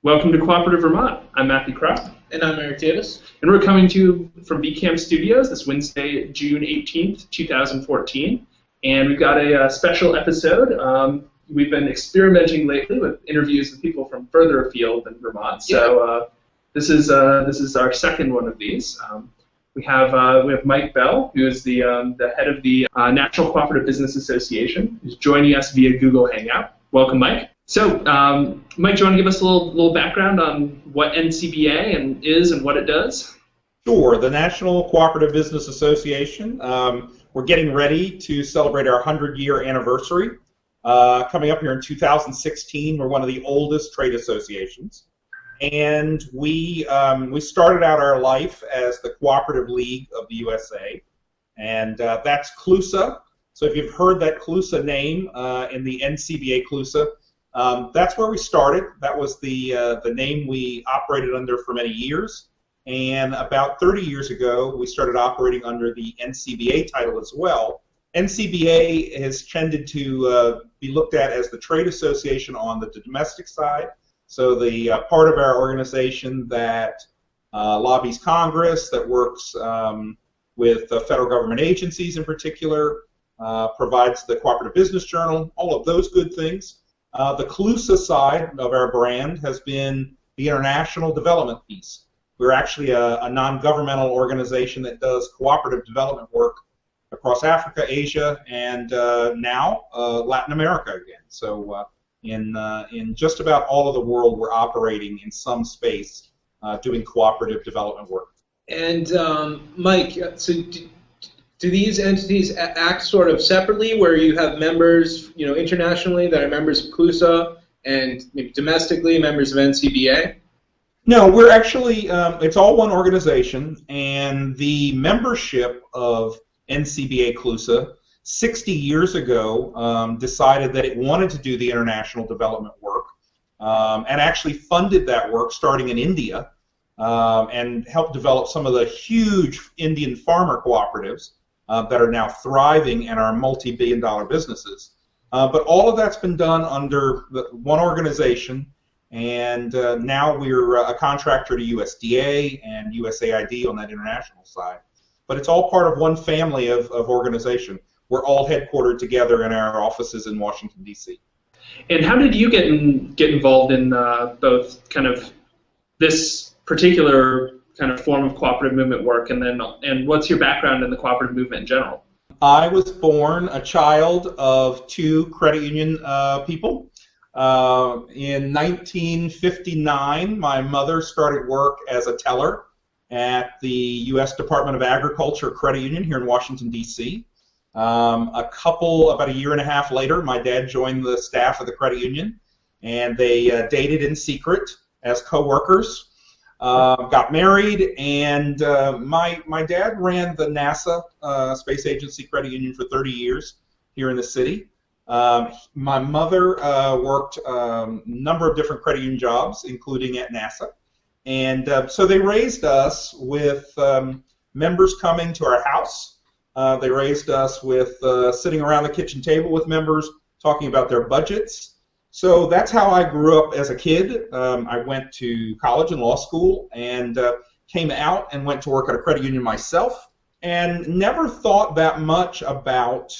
Welcome to Cooperative Vermont. I'm Matthew Cropp. And I'm Eric Davis. And we're coming to you from BCAM Studios this Wednesday, June 18th, 2014. And we've got a special episode. We've been experimenting lately with interviews with people from further afield than Vermont. So this is our second one of these. We have Mike Beall, who is the head of the National Cooperative Business Association, who's joining us via Google Hangout. Welcome, Mike. So, Mike, do you want to give us a little background on what NCBA is and what it does? Sure. The National Cooperative Business Association, we're getting ready to celebrate our 100-year anniversary. Coming up here in 2016, we're one of the oldest trade associations. And we started out our life as the Cooperative League of the USA, and that's CLUSA. So if you've heard that CLUSA name in the NCBA CLUSA, that's where we started. That was the name we operated under for many years. And about 30 years ago, we started operating under the NCBA title as well. NCBA has tended to be looked at as the trade association on the domestic side. So the part of our organization that lobbies Congress, that works with federal government agencies in particular, provides the Cooperative Business Journal, all of those good things. The CLUSA side of our brand has been the international development piece. We're actually a non-governmental organization that does cooperative development work across Africa, Asia, and now Latin America again. So in just about all of the world, we're operating in some space doing cooperative development work. And Mike, so do these entities act sort of separately, where you have members, internationally that are members of CLUSA, and maybe domestically members of NCBA? No, we're actually, it's all one organization, and the membership of NCBA CLUSA 60 years ago decided that it wanted to do the international development work, and actually funded that work starting in India, and helped develop some of the huge Indian farmer cooperatives that are now thriving and are multi-billion-dollar businesses. But all of that's been done under one organization, and now we're a contractor to USDA and USAID on that international side. But it's all part of one family of organization. We're all headquartered together in our offices in Washington, D.C. And how did you get involved in both kind of this particular kind of form of cooperative movement work, and what's your background in the cooperative movement in general? I was born a child of two credit union people. In 1959, my mother started work as a teller at the U.S. Department of Agriculture Credit Union here in Washington, D.C. About a year and a half later, my dad joined the staff of the credit union, and they dated in secret as co-workers. Got married, and my dad ran the NASA Space Agency Credit Union for 30 years here in the city. My mother worked a number of different credit union jobs, including at NASA. And so they raised us with members coming to our house. They raised us with sitting around the kitchen table with members, talking about their budgets. So that's how I grew up as a kid. I went to college and law school, and came out and went to work at a credit union myself, and never thought that much about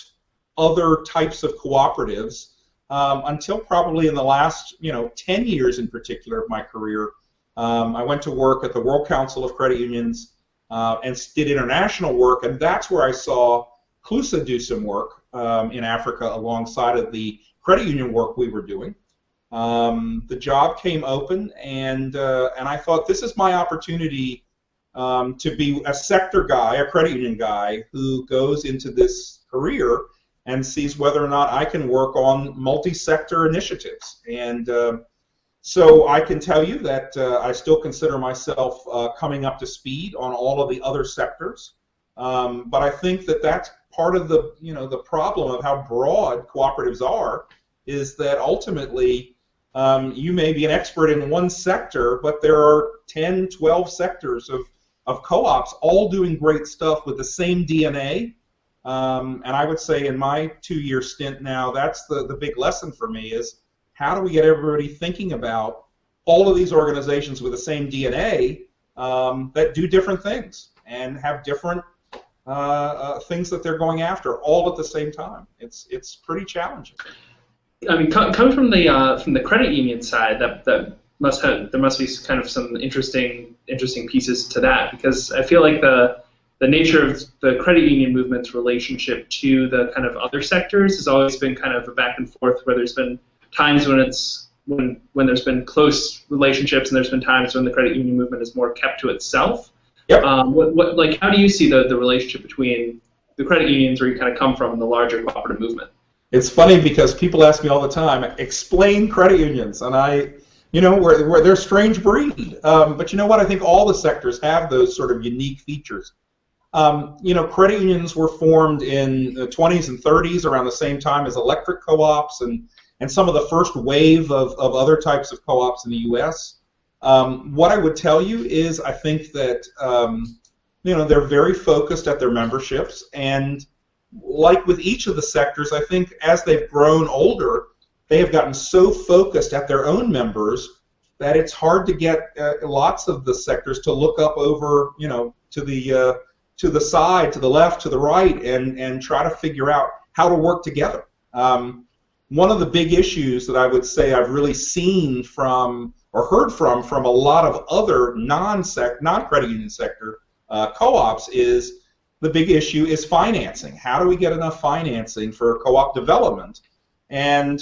other types of cooperatives until probably in the last 10 years in particular of my career. I went to work at the World Council of Credit Unions and did international work, and that's where I saw CLUSA do some work in Africa alongside of the credit union work we were doing. The job came open, and I thought, this is my opportunity to be a sector guy, a credit union guy, who goes into this career and sees whether or not I can work on multi-sector initiatives. And so I can tell you that I still consider myself coming up to speed on all of the other sectors. But I think that that's part of the the problem of how broad cooperatives are, is that ultimately you may be an expert in one sector, but there are 10, 12 sectors of co-ops all doing great stuff with the same DNA. And I would say in my 2-year stint now, that's the big lesson for me, is how do we get everybody thinking about all of these organizations with the same DNA that do different things and have different things that they're going after all at the same time. It's pretty challenging. I mean, coming from the credit union side, there must be kind of some interesting pieces to that, because I feel like the nature of the credit union movement's relationship to the kind of other sectors has always been kind of a back and forth, where there's been times when there's been close relationships, and there's been times when the credit union movement is more kept to itself. Yep. How do you see the relationship between the credit unions, where you kind of come from, and the larger cooperative movement? It's funny because people ask me all the time, explain credit unions, and where they're a strange breed. But you know what? I think all the sectors have those sort of unique features. Credit unions were formed in the 20s and 30s around the same time as electric co-ops and some of the first wave of other types of co-ops in the U.S. What I would tell you is I think that they're very focused at their memberships, and like with each of the sectors, I think as they've grown older, they have gotten so focused at their own members that it's hard to get lots of the sectors to look up over, to the side, to the left, to the right, and try to figure out how to work together. One of the big issues that I would say I've really seen from or heard from a lot of other non-credit union sector co-ops is the big issue is financing. How do we get enough financing for co-op development? And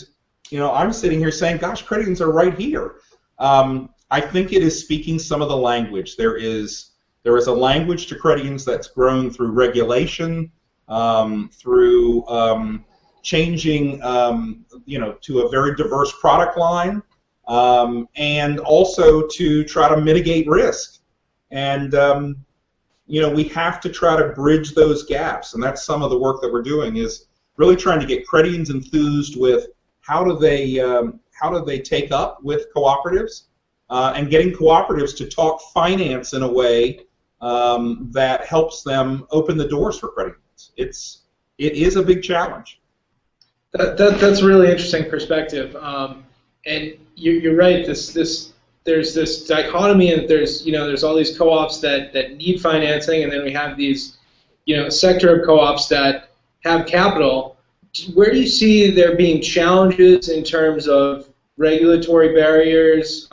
I'm sitting here saying, gosh, credit unions are right here. I think it is speaking some of the language. There is a language to credit unions that's grown through regulation, through changing, to a very diverse product line, and also to try to mitigate risk. And we have to try to bridge those gaps, and that's some of the work that we're doing, is really trying to get credit unions enthused with how do they take up with cooperatives, and getting cooperatives to talk finance in a way that helps them open the doors for credit unions. It is a big challenge. That's a really interesting perspective, and you're right. There's this dichotomy, and there's all these co-ops that need financing, and then we have these sector of co-ops that have capital. Where do you see there being challenges in terms of regulatory barriers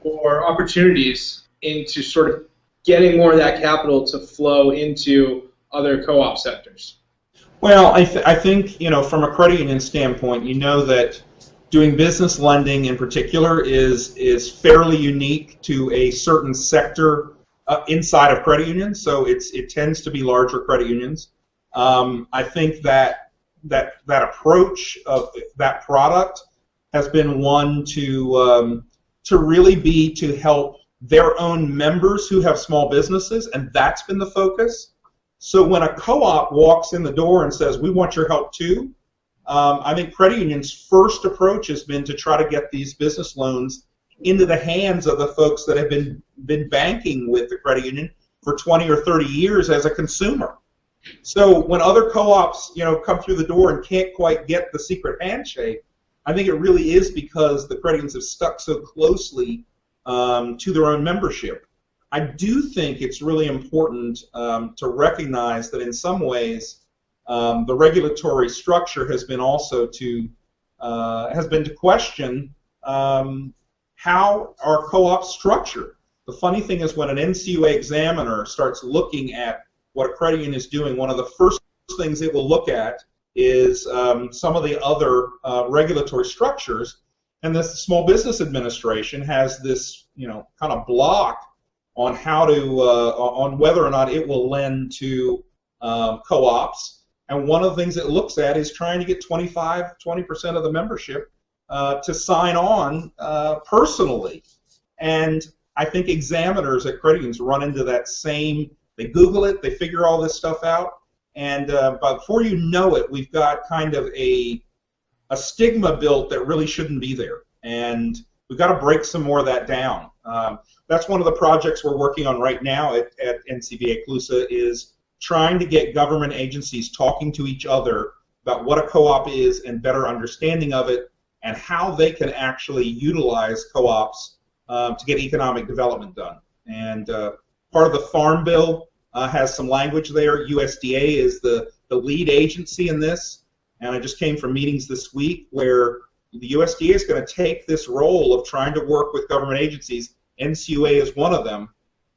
or opportunities into sort of getting more of that capital to flow into other co-op sectors? Well, I think from a credit union standpoint, that doing business lending in particular is fairly unique to a certain sector inside of credit unions. So it tends to be larger credit unions. I think that approach of that product has been one to really be to help their own members who have small businesses, and that's been the focus. So when a co-op walks in the door and says, we want your help too, I think credit unions' first approach has been to try to get these business loans into the hands of the folks that have been banking with the credit union for 20 or 30 years as a consumer. So when other co-ops, come through the door and can't quite get the secret handshake, I think it really is because the credit unions have stuck so closely to their own membership. I do think it's really important to recognize that in some ways the regulatory structure has been also to question how are co-ops structured. The funny thing is when an NCBA examiner starts looking at what a credit union is doing, one of the first things it will look at is some of the other regulatory structures, and the Small Business Administration has this kind of block on how to on whether or not it will lend to co-ops, and one of the things it looks at is trying to get 20% of the membership to sign on personally. And I think examiners at credit unions run into that same. They Google it, they figure all this stuff out, and before you know it, we've got kind of a stigma built that really shouldn't be there, and we've got to break some more of that down. That's one of the projects we're working on right now at NCBA CLUSA, is trying to get government agencies talking to each other about what a co-op is and better understanding of it, and how they can actually utilize co-ops to get economic development done. And part of the Farm Bill has some language there. USDA is the lead agency in this, and I just came from meetings this week where the USDA is going to take this role of trying to work with government agencies. NCUA is one of them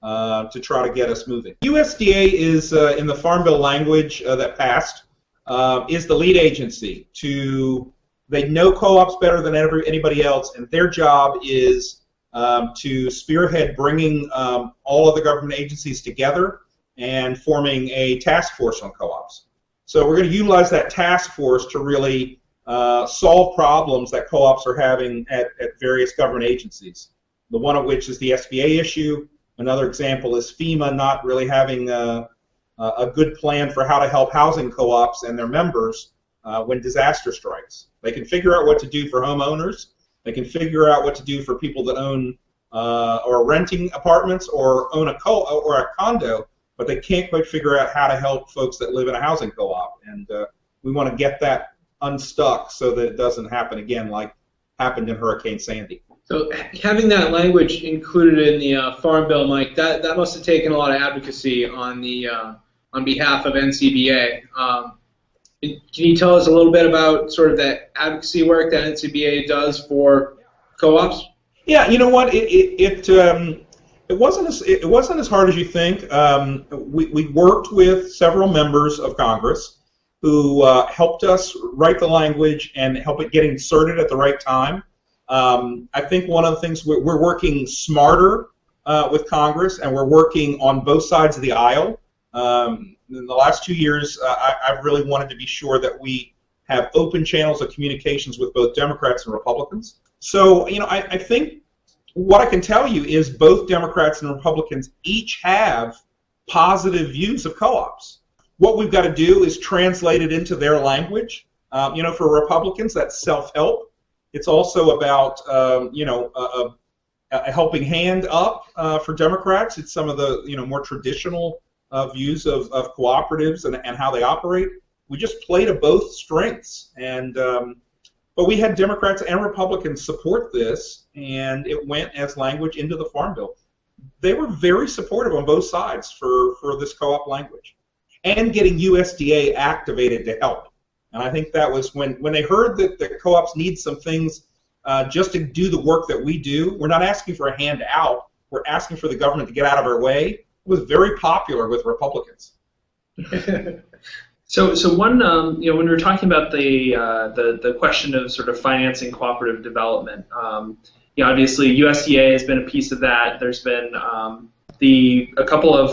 to try to get us moving. USDA is, in the Farm Bill language that passed, is the lead agency. They know co-ops better than anybody else, and their job is to spearhead bringing all of the government agencies together and forming a task force on co-ops. So we're going to utilize that task force to really solve problems that co-ops are having at various government agencies. The one of which is the SBA issue. Another example is FEMA not really having a good plan for how to help housing co-ops and their members when disaster strikes. They can figure out what to do for homeowners. They can figure out what to do for people that own or are renting apartments or own a condo, but they can't quite figure out how to help folks that live in a housing co-op. And we want to get that unstuck so that it doesn't happen again like happened in Hurricane Sandy. So having that language included in the Farm Bill, Mike, that must have taken a lot of advocacy on behalf of NCBA. Can you tell us a little bit about sort of that advocacy work that NCBA does for co-ops? Yeah, you know what? It wasn't as hard as you think. We worked with several members of Congress who helped us write the language and help it get inserted at the right time. I think one of the things we're working smarter with Congress, and we're working on both sides of the aisle. In the last 2 years, I've really wanted to be sure that we have open channels of communications with both Democrats and Republicans. So, you know, I think what I can tell you is both Democrats and Republicans each have positive views of co-ops. What we've got to do is translate it into their language. You know, for Republicans, that's self-help. It's also about, you know, a helping hand up for Democrats. It's some of the, you know, more traditional views of cooperatives and how they operate. We just play to both strengths, and but we had Democrats and Republicans support this, and it went as language into the Farm Bill. They were very supportive on both sides for this co-op language, and getting USDA activated to help. And I think that was when they heard that the co-ops need some things just to do the work that we do. We're not asking for a handout. We're asking for the government to get out of our way. It was very popular with Republicans. So one, you know, when we were talking about the question of sort of financing cooperative development, you know, obviously USDA has been a piece of that. There's been a couple of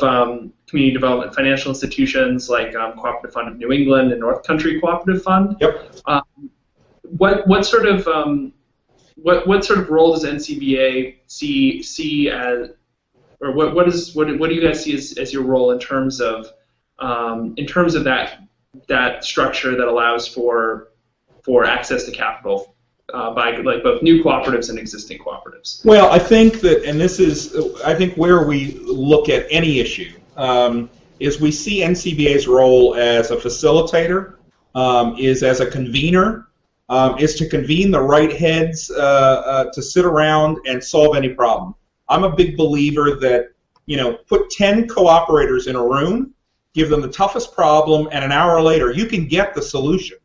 community development financial institutions like Cooperative Fund of New England and North Country Cooperative Fund. Yep. What sort of role does NCBA see as, or what do you guys see as your role in terms of that structure that allows for access to capital by like both new cooperatives and existing cooperatives? Well, I think that, and this is, I think where we look at any issue, is we see NCBA's role as a facilitator, is as a convener, is to convene the right heads to sit around and solve any problem. I'm a big believer that, you know, put 10 cooperators in a room, give them the toughest problem, and an hour later you can get the solution.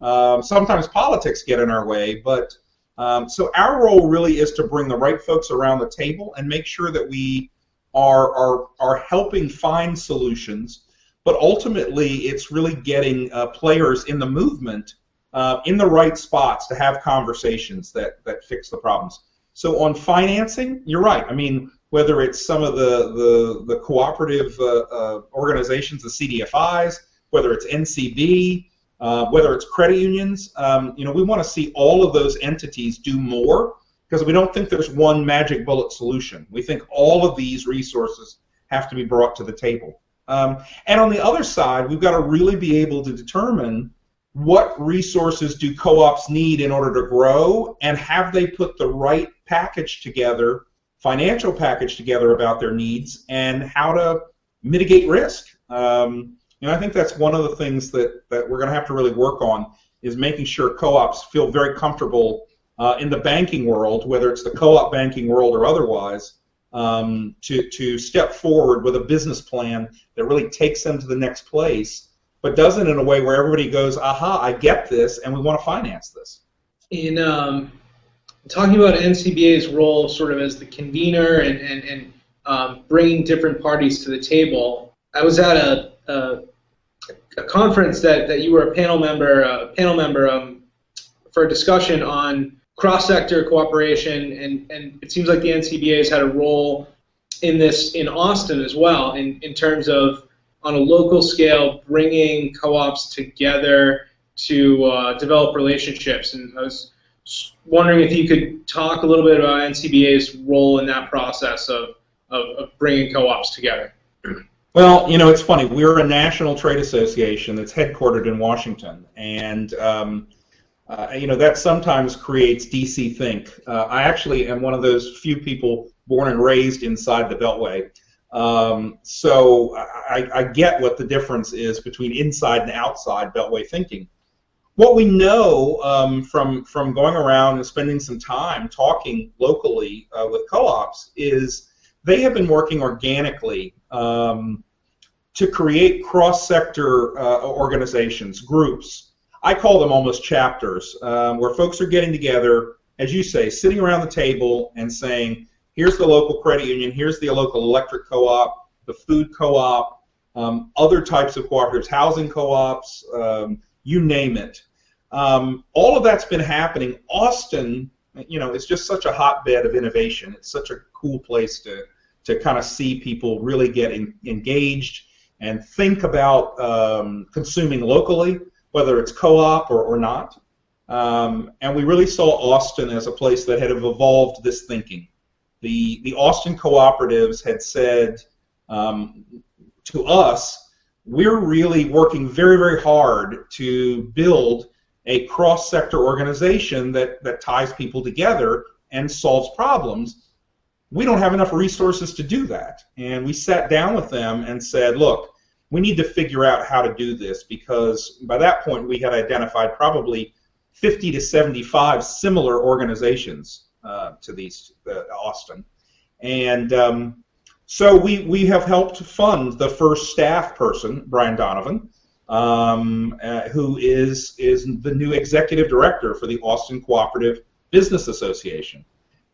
Sometimes politics get in our way, but so our role really is to bring the right folks around the table and make sure that we are helping find solutions, but ultimately it's really getting players in the movement in the right spots to have conversations that fix the problems. So on financing, you're right. I mean, whether it's some of the cooperative organizations, the CDFIs, whether it's NCB, whether it's credit unions, you know, we want to see all of those entities do more, because we don't think there's one magic bullet solution. We think all of these resources have to be brought to the table. And on the other side, we've got to really be able to determine what resources do co-ops need in order to grow, and have they put the right package together, financial package together about their needs, and how to mitigate risk. And I think that's one of the things that we're going to have to really work on, is making sure co-ops feel very comfortable in the banking world, whether it's the co-op banking world or otherwise, to step forward with a business plan that really takes them to the next place, but does it in a way where everybody goes, aha, I get this, and we want to finance this. In talking about NCBA's role sort of as the convener and bringing different parties to the table, I was at a conference that you were a panel member for a discussion on cross-sector cooperation, and it seems like the NCBA has had a role in this in Austin as well, in terms of, on a local scale, bringing co-ops together to develop relationships. And I was wondering if you could talk a little bit about NCBA's role in that process of bringing co-ops together. Well, you know, it's funny. We're a national trade association that's headquartered in Washington, and you know, that sometimes creates DC think. I actually am one of those few people born and raised inside the Beltway. So I get what the difference is between inside and outside Beltway thinking. What we know from going around and spending some time talking locally with co-ops is they have been working organically to create cross-sector organizations, groups. I call them almost chapters, where folks are getting together, as you say, sitting around the table and saying, here's the local credit union, here's the local electric co-op, the food co-op, other types of cooperatives, housing co-ops, you name it. All of that's been happening. Austin, you know, it's just such a hotbed of innovation. It's such a cool place to kind of see people really get engaged and think about consuming locally, whether it's co-op or not. And we really saw Austin as a place that had evolved this thinking. The Austin cooperatives had said to us, we're really working very, very hard to build a cross-sector organization that ties people together and solves problems. We don't have enough resources to do that. And we sat down with them and said, look, we need to figure out how to do this, because by that point we had identified probably 50 to 75 similar organizations to these Austin. And so we have helped fund the first staff person, Brian Donovan, who is the new executive director for the Austin Cooperative Business Association.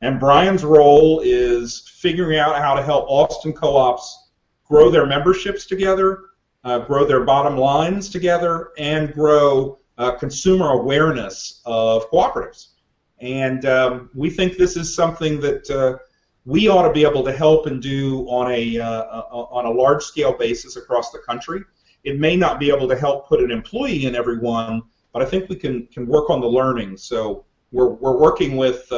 And Brian's role is figuring out how to help Austin co-ops grow their memberships together, grow their bottom lines together, and grow consumer awareness of cooperatives. And we think this is something that we ought to be able to help and do on a large-scale basis across the country. It may not be able to help put an employee in every one, but I think we can work on the learning. So we're working with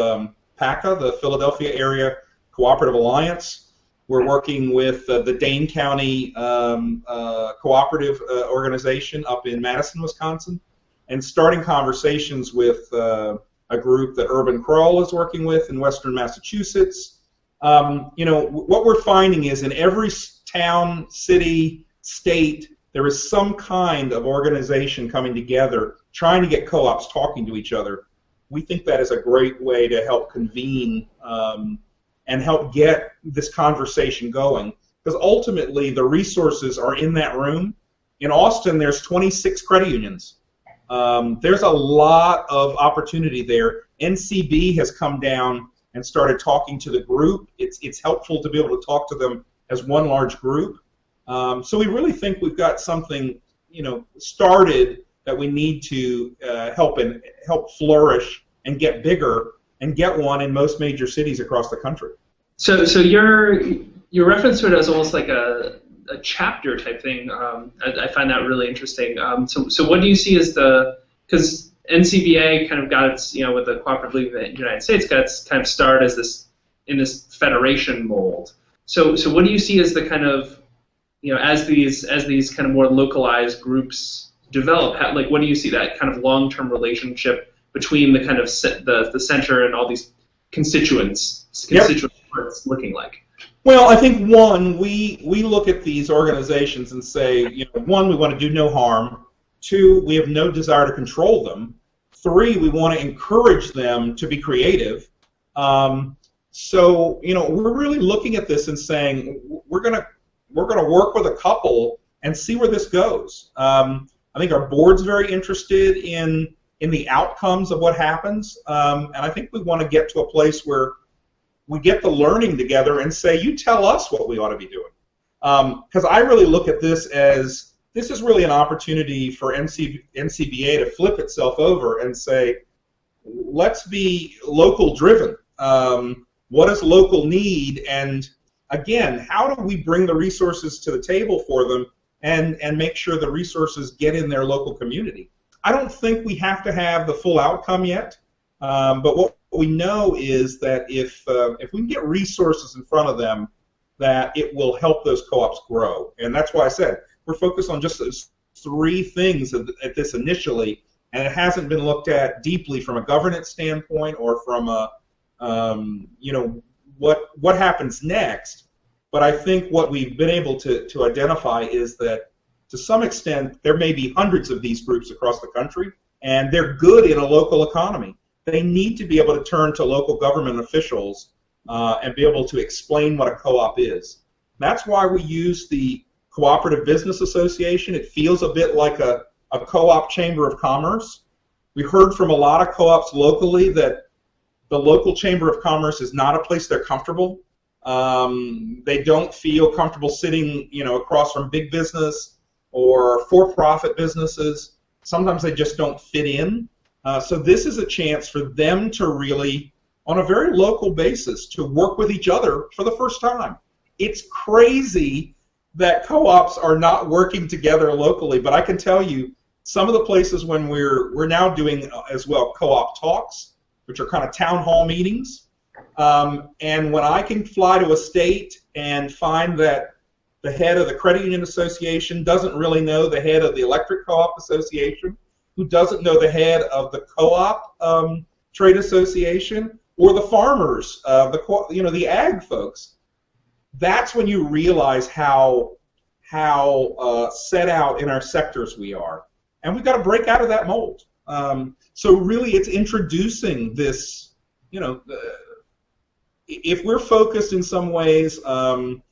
PACA, the Philadelphia Area Cooperative Alliance. We're working with the Dane County Cooperative Organization up in Madison, Wisconsin, and starting conversations with a group that Urban Kroll is working with in Western Massachusetts. You know, what we're finding is in every town, city, state, there is some kind of organization coming together trying to get co-ops talking to each other. We think that is a great way to help convene and help get this conversation going, because ultimately the resources are in that room. In Austin, there's 26 credit unions. There's a lot of opportunity there. NCB has come down and started talking to the group. It's helpful to be able to talk to them as one large group. So we really think we've got something, you know, started that we need to help flourish and get bigger and get one in most major cities across the country. So your reference to it as almost like a chapter type thing. I find that really interesting. So what do you see as because NCBA kind of got its, you know, with the Cooperative League of the United States, got its kind of start as in this federation mold. So what do you see as the kind of, you know, as these kind of more localized groups develop, like what do you see that kind of long-term relationship between the kind of the center and all these constituent parts looking like? Well, I think one, we look at these organizations and say, you know, one, we want to do no harm. Two, we have no desire to control them. 3, we want to encourage them to be creative. So, we're really looking at this and saying we're gonna work with a couple and see where this goes. I think our board's very interested in the outcomes of what happens, and I think we want to get to a place where we get the learning together and say, you tell us what we ought to be doing. Because I really look at this as this is really an opportunity for NCBA to flip itself over and say, let's be local driven. What does local need? And again, how do we bring the resources to the table for them and make sure the resources get in their local community? I don't think we have to have the full outcome yet, but what we know is that if we can get resources in front of them, that it will help those co-ops grow. And that's why I said we're focused on just those 3 things at this initially, and it hasn't been looked at deeply from a governance standpoint or from a what happens next. But I think what we've been able to identify is that to some extent there may be hundreds of these groups across the country, and they're good in a local economy. They need to be able to turn to local government officials and be able to explain what a co-op is. That's why we use the Cooperative Business Association. It feels a bit like a co-op chamber of commerce. We heard from a lot of co-ops locally that the local chamber of commerce is not a place they're comfortable. They don't feel comfortable sitting, across from big business or for-profit businesses. Sometimes they just don't fit in. So this is a chance for them to really, on a very local basis, to work with each other for the first time. It's crazy that co-ops are not working together locally, but I can tell you some of the places when we're now doing as well co-op talks, which are kind of town hall meetings, and when I can fly to a state and find that the head of the credit union association doesn't really know the head of the electric co-op association, who doesn't know the head of the co-op trade association, or the farmers, the ag folks. That's when you realize how set out in our sectors we are, and we've got to break out of that mold. So really, it's introducing this. If we're focused in some ways on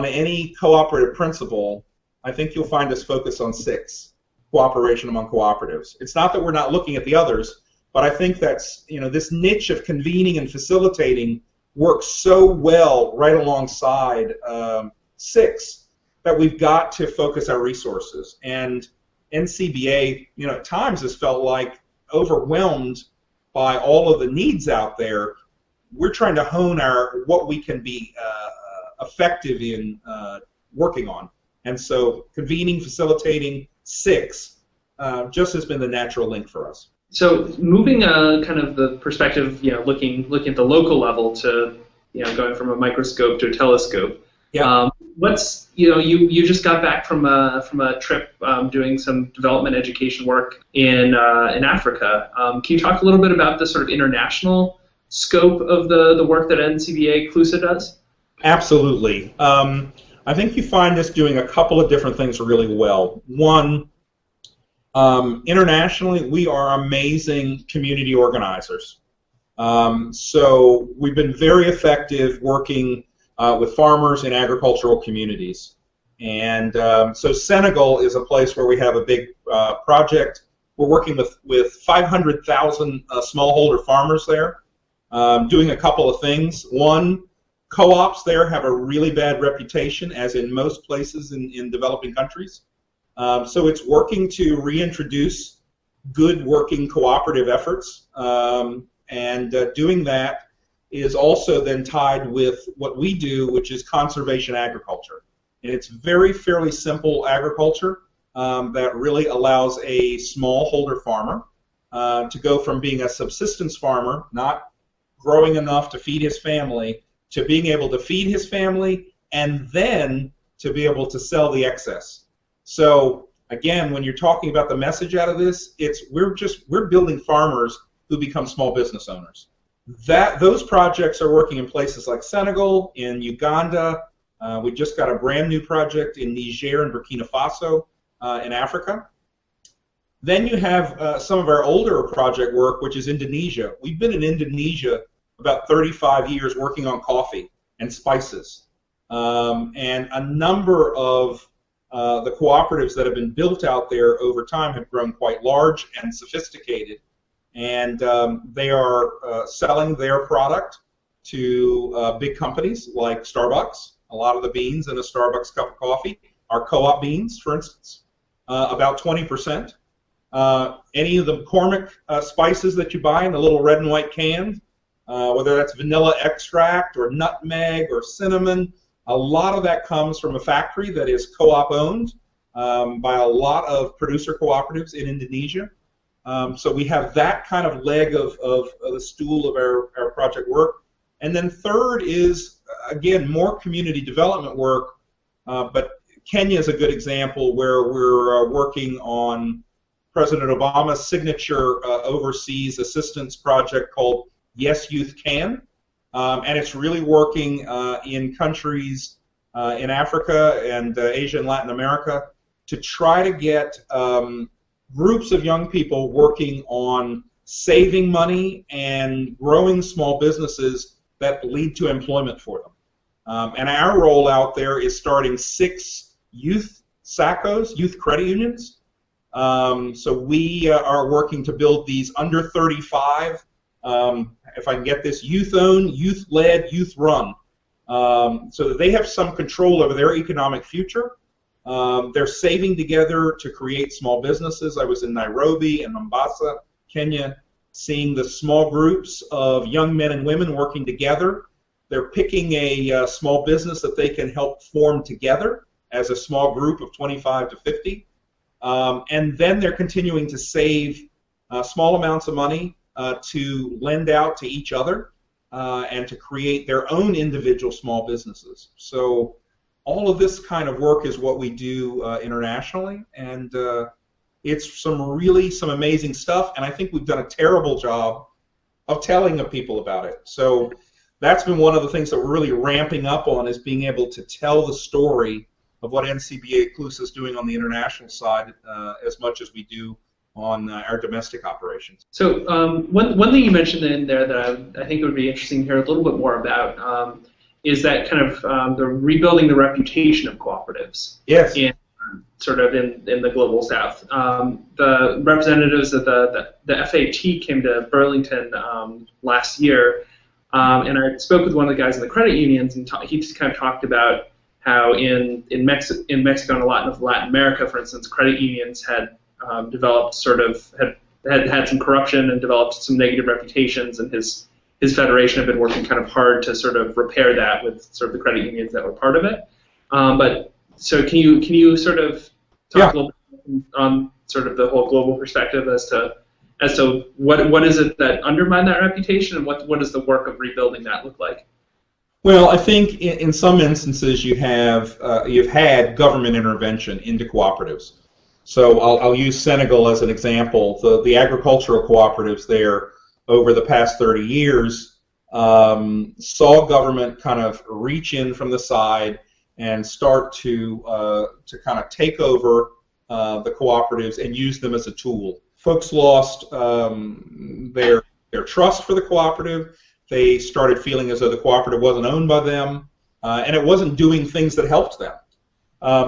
any cooperative principle, I think you'll find us focused on 6: cooperation among cooperatives. It's not that we're not looking at the others, but I think that's this niche of convening and facilitating works so well right alongside 6 that we've got to focus our resources. And NCBA, at times has felt like overwhelmed by all of the needs out there. We're trying to hone what we can be effective in working on. And so convening, facilitating 6 just has been the natural link for us. So moving kind of the perspective, looking at the local level to, going from a microscope to a telescope. Yeah. What's you just got back from a trip doing some development education work in Africa. Can you talk a little bit about the sort of international scope of the work that NCBA CLUSA does? Absolutely. I think you find us doing a couple of different things really well. One, internationally, we are amazing community organizers. So we've been very effective working with farmers in agricultural communities. And so Senegal is a place where we have a big project. We're working with 500,000 smallholder farmers there, doing a couple of things. One, co-ops there have a really bad reputation, as in most places in developing countries. So it's working to reintroduce good working cooperative efforts, and doing that is also then tied with what we do, which is conservation agriculture. And it's fairly simple agriculture that really allows a smallholder farmer to go from being a subsistence farmer, not growing enough to feed his family, to being able to feed his family and then to be able to sell the excess. So again, when you're talking about the message out of this, we're building farmers who become small business owners. Those projects are working in places like Senegal, in Uganda. We just got a brand new project in Niger and Burkina Faso in Africa. Then you have some of our older project work, which is Indonesia. We've been in Indonesia about 35 years working on coffee and spices. And a number of the cooperatives that have been built out there over time have grown quite large and sophisticated. And they are selling their product to big companies like Starbucks. A lot of the beans in a Starbucks cup of coffee are co-op beans, for instance, about 20%. Any of the McCormick spices that you buy in the little red and white cans, whether that's vanilla extract or nutmeg or cinnamon, a lot of that comes from a factory that is co-op owned by a lot of producer cooperatives in Indonesia. So we have that kind of leg of the stool of our project work. And then third is, again, more community development work, but Kenya is a good example where we're working on President Obama's signature overseas assistance project called Yes Youth Can. And it's really working in countries in Africa and Asia and Latin America to try to get groups of young people working on saving money and growing small businesses that lead to employment for them. And our role out there is starting 6 youth SACCOs, youth credit unions. So we are working to build these under 35, if I can get this, youth-owned, youth-led, youth-run, so that they have some control over their economic future. They're saving together to create small businesses. I was in Nairobi and Mombasa, Kenya, seeing the small groups of young men and women working together. They're picking a small business that they can help form together as a small group of 25 to 50. And then they're continuing to save small amounts of money to lend out to each other and to create their own individual small businesses. So all of this kind of work is what we do internationally, and it's some amazing stuff, and I think we've done a terrible job of telling the people about it. So that's been one of the things that we're really ramping up on, is being able to tell the story of what NCBA CLUSA is doing on the international side as much as we do on our domestic operations. So one thing you mentioned in there that I think would be interesting to hear a little bit more about is that kind of the rebuilding the reputation of cooperatives. Yes. In the global south. The representatives of the FAT came to Burlington last year, and I spoke with one of the guys in the credit unions, and he just kind of talked about how in Mexico and a lot of Latin America, for instance, credit unions had developed had some corruption and developed some negative reputations, and his federation had been working kind of hard to sort of repair that with sort of the credit unions that were part of it. So can you sort of talk a little bit on sort of the whole global perspective as to what is it that undermined that reputation, and what does the work of rebuilding that look like? Well, I think in some instances you've had government intervention into cooperatives. So I'll use Senegal as an example. The agricultural cooperatives there over the past 30 years saw government kind of reach in from the side and start to kind of take over the cooperatives and use them as a tool. Folks lost their trust for the cooperative. They started feeling as though the cooperative wasn't owned by them, and it wasn't doing things that helped them.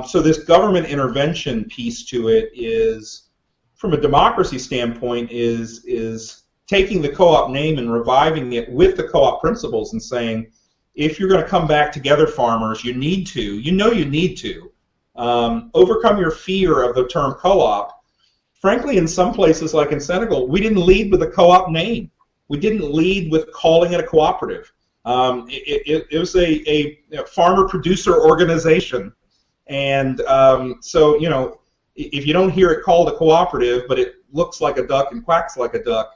So this government intervention piece to it is, from a democracy standpoint, is taking the co-op name and reviving it with the co-op principles and saying, if you're going to come back together, farmers, you need to overcome your fear of the term co-op. Frankly, in some places, like in Senegal, we didn't lead with a co-op name. We didn't lead with calling it a cooperative. It was a farmer-producer organization. And so, if you don't hear it called a cooperative, but it looks like a duck and quacks like a duck,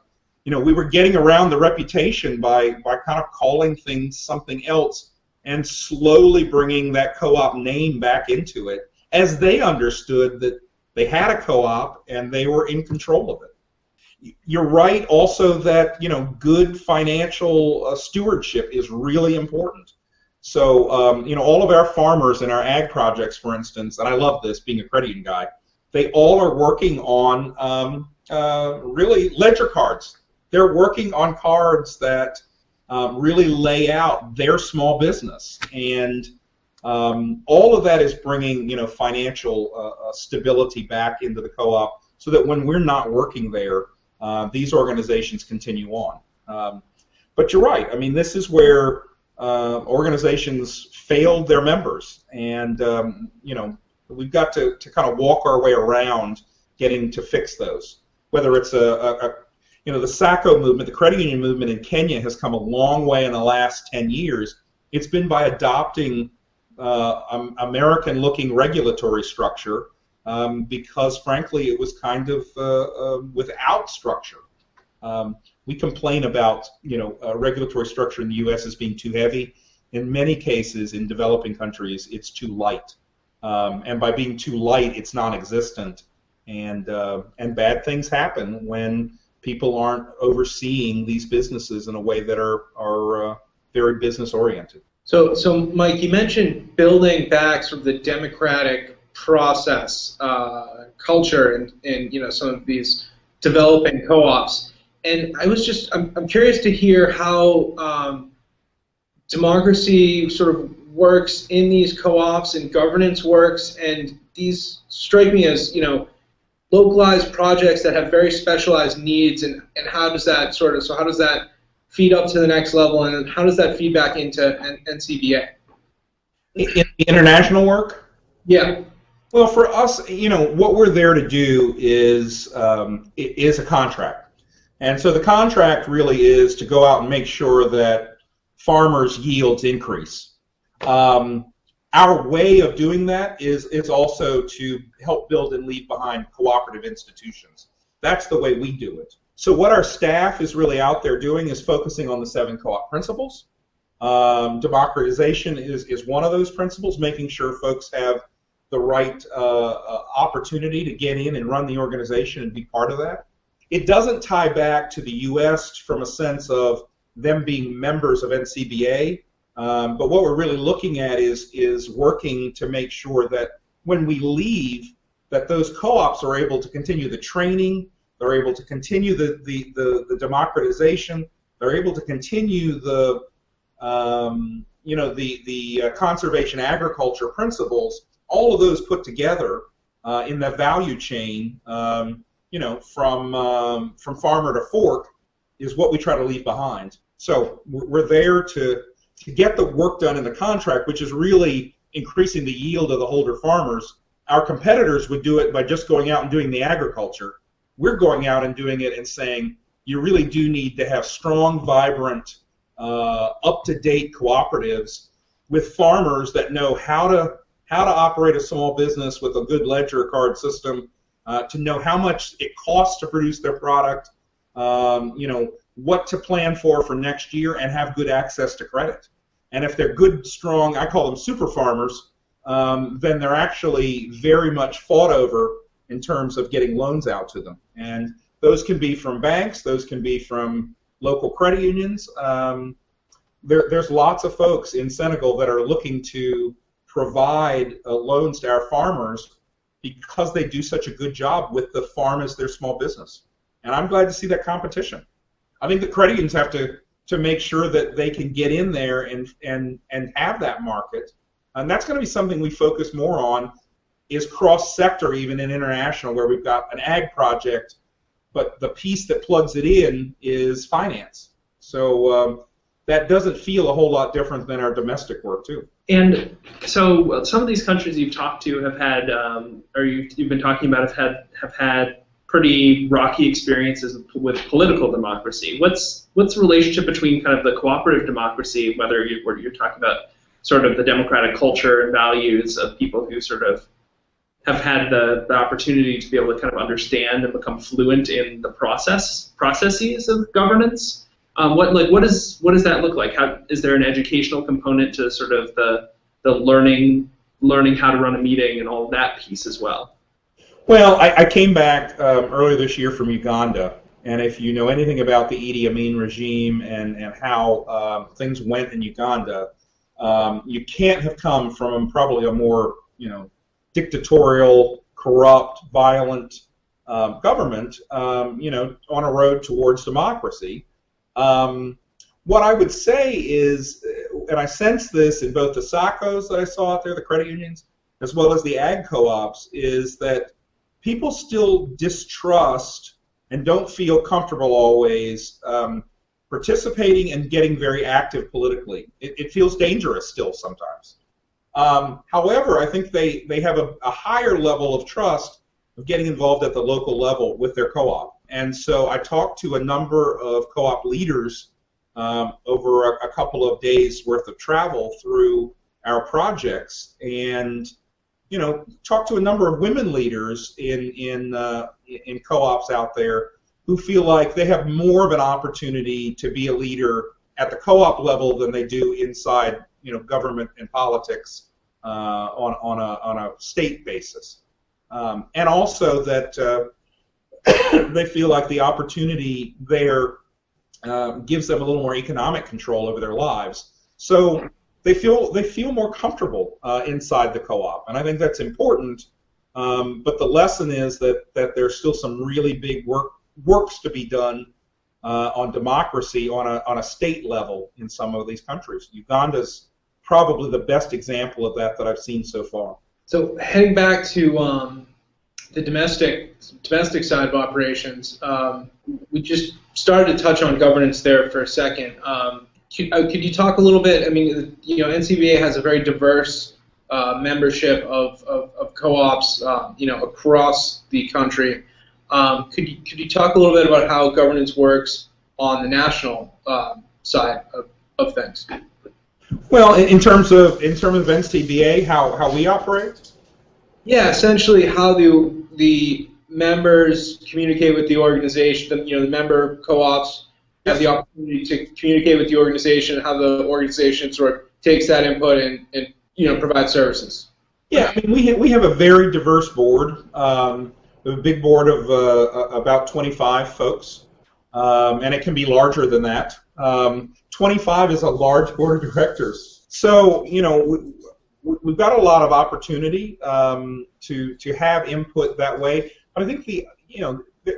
we were getting around the reputation by kind of calling things something else and slowly bringing that co-op name back into it, as they understood that they had a co-op and they were in control of it. You're right also that, good financial stewardship is really important. So, all of our farmers in our ag projects, for instance, and I love this being a credit union guy, they all are working on really ledger cards. They're working on cards that really lay out their small business, and all of that is bringing financial stability back into the co-op, so that when we're not working there, these organizations continue on. But you're right. I mean, this is where organizations failed their members, and we've got to kind of walk our way around getting to fix those. Whether it's the SACCO movement, the credit union movement in Kenya has come a long way in the last 10 years. It's been by adopting American-looking regulatory structure because, frankly, it was kind of without structure. We complain about regulatory structure in the U.S. as being too heavy. In many cases, in developing countries, it's too light, and by being too light, it's non-existent. And bad things happen when people aren't overseeing these businesses in a way that are very business oriented. So Mike, you mentioned building back sort of the democratic process culture in some of these developing co-ops, and I'm curious to hear how democracy sort of works in these co-ops and governance works, and these strike me as localized projects that have very specialized needs, and how does that feed up to the next level, and how does that feed back into NCBA? In the international work? Yeah. Well, for us, what we're there to do is a contract. And so the contract really is to go out and make sure that farmers' yields increase. Our way of doing that is also to help build and leave behind cooperative institutions. That's the way we do it. So what our staff is really out there doing is focusing on the 7 co-op principles. Democratization is one of those principles, making sure folks have the right opportunity to get in and run the organization and be part of that. It doesn't tie back to the U.S. from a sense of them being members of NCBA, but what we're really looking at is working to make sure that when we leave, that those co-ops are able to continue the training, they're able to continue the democratization, they're able to continue the conservation agriculture principles, all of those put together in the value chain, from farmer to fork, is what we try to leave behind. So we're there to get the work done in the contract, which is really increasing the yield of the holder farmers. Our competitors would do it by just going out and doing the agriculture. We're going out and doing it and saying, you really do need to have strong, vibrant, up-to-date cooperatives with farmers that know how to operate a small business with a good ledger card system, to know how much it costs to produce their product, what to plan for next year, and have good access to credit. And if they're good, strong, I call them super farmers, then they're actually very much fought over in terms of getting loans out to them. And those can be from banks, those can be from local credit unions. There's lots of folks in Senegal that are looking to provide loans to our farmers because they do such a good job with the farm as their small business. And I'm glad to see that competition. I think the credit unions have to make sure that they can get in there and have that market. And that's going to be something we focus more on, is cross-sector, even in international, where we've got an ag project, but the piece that plugs it in is finance. So that doesn't feel a whole lot different than our domestic work, too. And so some of these countries you've talked to have had, or you've been talking about, have had pretty rocky experiences with political democracy. What's the relationship between kind of the cooperative democracy, whether you're talking about sort of the democratic culture and values of people who sort of have had the opportunity to be able to kind of understand and become fluent in the processes of governance? What does that look like? Is there an educational component to sort of the learning how to run a meeting and all of that piece as well? Well, I came back earlier this year from Uganda, and if you know anything about the Idi Amin regime and how things went in Uganda, you can't have come from probably a more dictatorial, corrupt, violent government, on a road towards democracy. What I would say is, and I sense this in both the SACCOs that I saw out there, the credit unions, as well as the ag co-ops, is that people still distrust and don't feel comfortable always participating and getting very active politically. It feels dangerous still sometimes. However, I think they have a higher level of trust of getting involved at the local level with their co-op. And so I talked to a number of co-op leaders over a couple of days worth of travel through our projects, and talked to a number of women leaders in co-ops out there who feel like they have more of an opportunity to be a leader at the co-op level than they do inside government and politics on a state basis, and also that they feel like the opportunity there gives them a little more economic control over their lives. So they feel more comfortable inside the co-op, and I think that's important. But the lesson is that there's still some really big works to be done on democracy on a state level in some of these countries. Uganda's probably the best example of that I've seen so far. So heading back to the domestic side of operations, we just started to touch on governance there for a second. Could you talk a little bit? I mean, NCBA has a very diverse membership of co-ops, across the country. Could you talk a little bit about how governance works on the national side of things? Well, in terms of NCBA, how we operate? Yeah, essentially how the members communicate with the organization. The member co-ops have the opportunity to communicate with the organization, how the organization sort of takes that input and provides services. Yeah, I mean, we have a very diverse board. We have a big board of about 25 folks, and it can be larger than that. 25 is a large board of directors. So, we've got a lot of opportunity to have input that way. But I think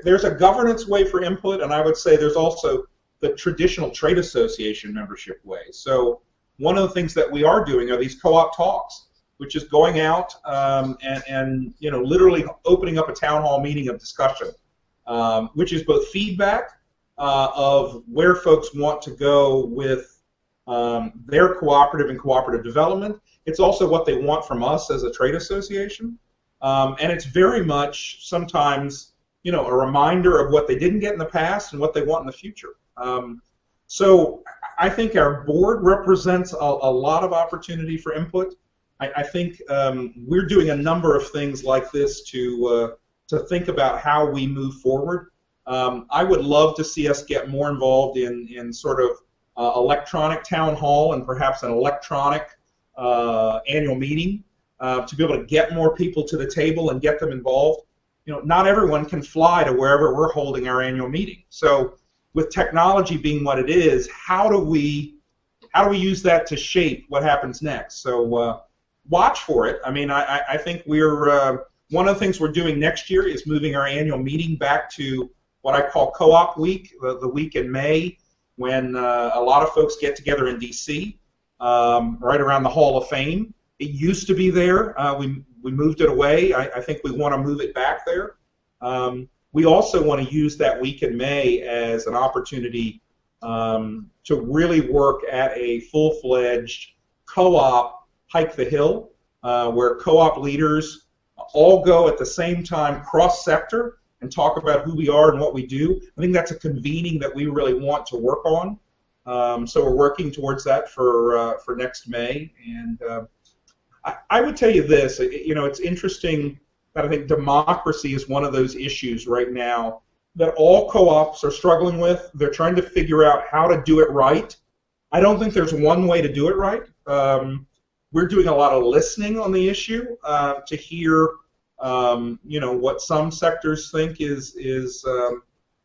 there's a governance way for input, and I would say there's also the traditional trade association membership way. So one of the things that we are doing are these co-op talks, which is going out and literally opening up a town hall meeting of discussion, which is both feedback of where folks want to go with their cooperative and cooperative development. It's also what they want from us as a trade association, and it's very much sometimes a reminder of what they didn't get in the past and what they want in the future. So I think our board represents a lot of opportunity for input. I think we're doing a number of things like this to think about how we move forward. I would love to see us get more involved in sort of electronic town hall and perhaps an electronic annual meeting to be able to get more people to the table and get them involved. Not everyone can fly to wherever we're holding our annual meeting. So with technology being what it is, how do we use that to shape what happens next? So watch for it. I mean, I think we're one of the things we're doing next year is moving our annual meeting back to what I call Co-op Week, the week in May, when a lot of folks get together in D.C., right around the Hall of Fame. It used to be there. We moved it away. I think we want to move it back there. We also want to use that week in May as an opportunity to really work at a full-fledged co-op Hike the Hill, where co-op leaders all go at the same time cross-sector and talk about who we are and what we do. I think that's a convening that we really want to work on. So we're working towards that for next May. And I would tell you this, it's interesting that I think democracy is one of those issues right now that all co-ops are struggling with. They're trying to figure out how to do it right. I don't think there's one way to do it right. We're doing a lot of listening on the issue to hear what some sectors think is the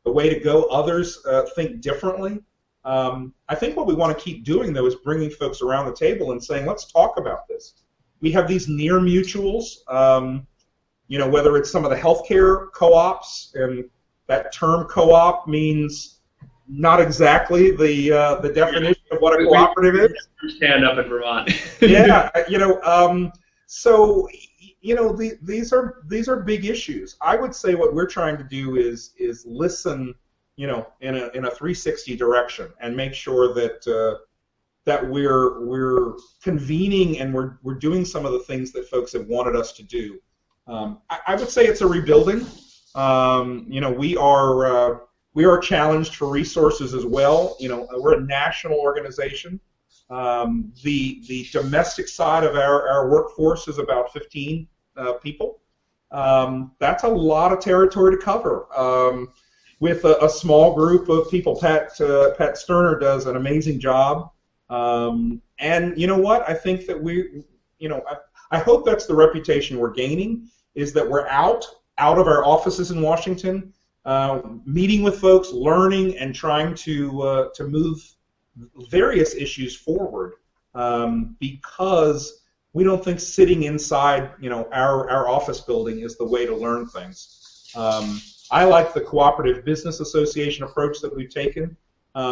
way to go. Others think differently. I think what we want to keep doing, though, is bringing folks around the table and saying, let's talk about this. We have these near mutuals, whether it's some of the healthcare co-ops, and that term co-op means not exactly the definition of what a cooperative is. Stand up in Vermont. Yeah, so these are big issues. I would say what we're trying to do is listen, in a 360 direction, and make sure that we're convening and we're doing some of the things that folks have wanted us to do. I would say it's a rebuilding. We are challenged for resources as well. We're a national organization. The domestic side of our workforce is about 15 people. That's a lot of territory to cover. With a small group of people, Pat Sterner does an amazing job. And you know what? I think that I hope that's the reputation we're gaining, is that we're out of our offices in Washington, meeting with folks, learning, and trying to move various issues forward, because we don't think sitting inside our office building is the way to learn things. I like the Cooperative Business Association approach that we've taken,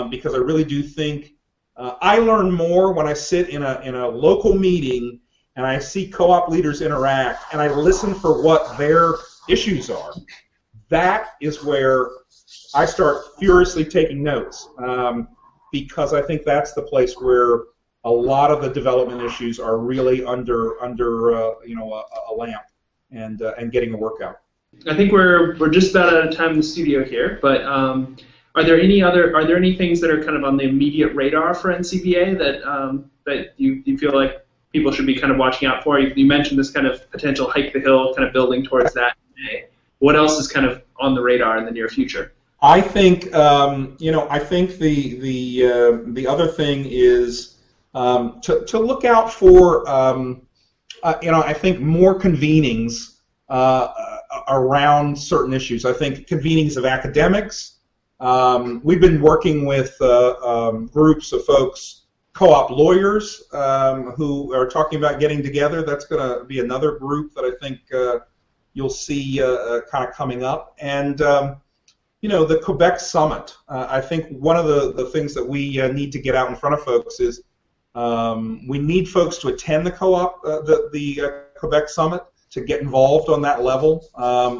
because I really do think I learn more when I sit in a local meeting and I see co-op leaders interact and I listen for what their issues are. That is where I start furiously taking notes, because I think that's the place where a lot of the development issues are really under a lamp and getting a workout. I think we're just about out of time in the studio here, but are there any things that are kind of on the immediate radar for NCBA that you feel like people should be kind of watching out for? You mentioned this kind of potential hike the hill, kind of building towards that today. What else is kind of on the radar in the near future? I think I think the other thing is to look out for I think more convenings around certain issues. I think convenings of academics. We've been working with groups of folks, co-op lawyers, who are talking about getting together. That's going to be another group that I think you'll see kind of coming up. And the Quebec Summit. I think one of the things that we need to get out in front of folks is we need folks to attend the co-op, the Quebec Summit, to get involved on that level.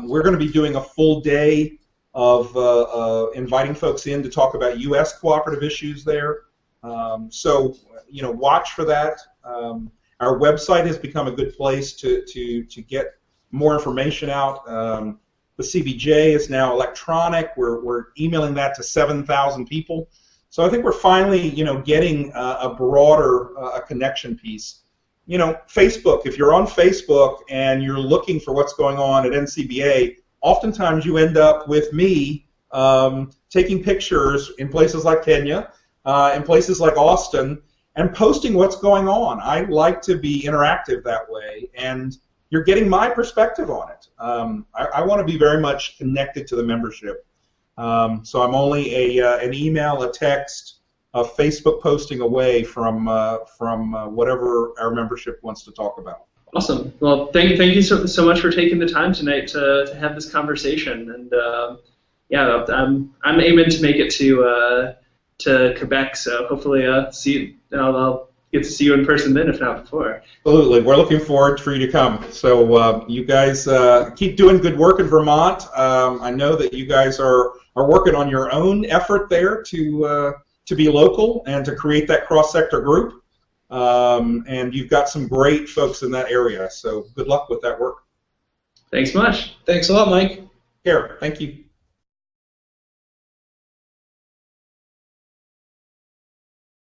We're going to be doing a full day of inviting folks in to talk about U.S. cooperative issues there. So watch for that. Our website has become a good place to get more information out. The CBJ is now electronic. We're emailing that to 7,000 people. So I think we're finally, getting a broader connection piece. Facebook. If you're on Facebook and you're looking for what's going on at NCBA, oftentimes you end up with me taking pictures in places like Kenya, in places like Austin, and posting what's going on. I like to be interactive that way, and you're getting my perspective on it. I want to be very much connected to the membership. So I'm only an email, a text, a Facebook posting away from whatever our membership wants to talk about. Awesome. Well, thank you so much for taking the time tonight to have this conversation. And I'm aiming to make it to Quebec, so hopefully I'll get to see you in person then, if not before. Absolutely. We're looking forward for you to come. So you guys keep doing good work in Vermont. I know that you guys are working on your own effort there to be local and to create that cross-sector group. And you've got some great folks in that area. So good luck with that work. Thanks much. Thanks a lot, Mike. Here, thank you.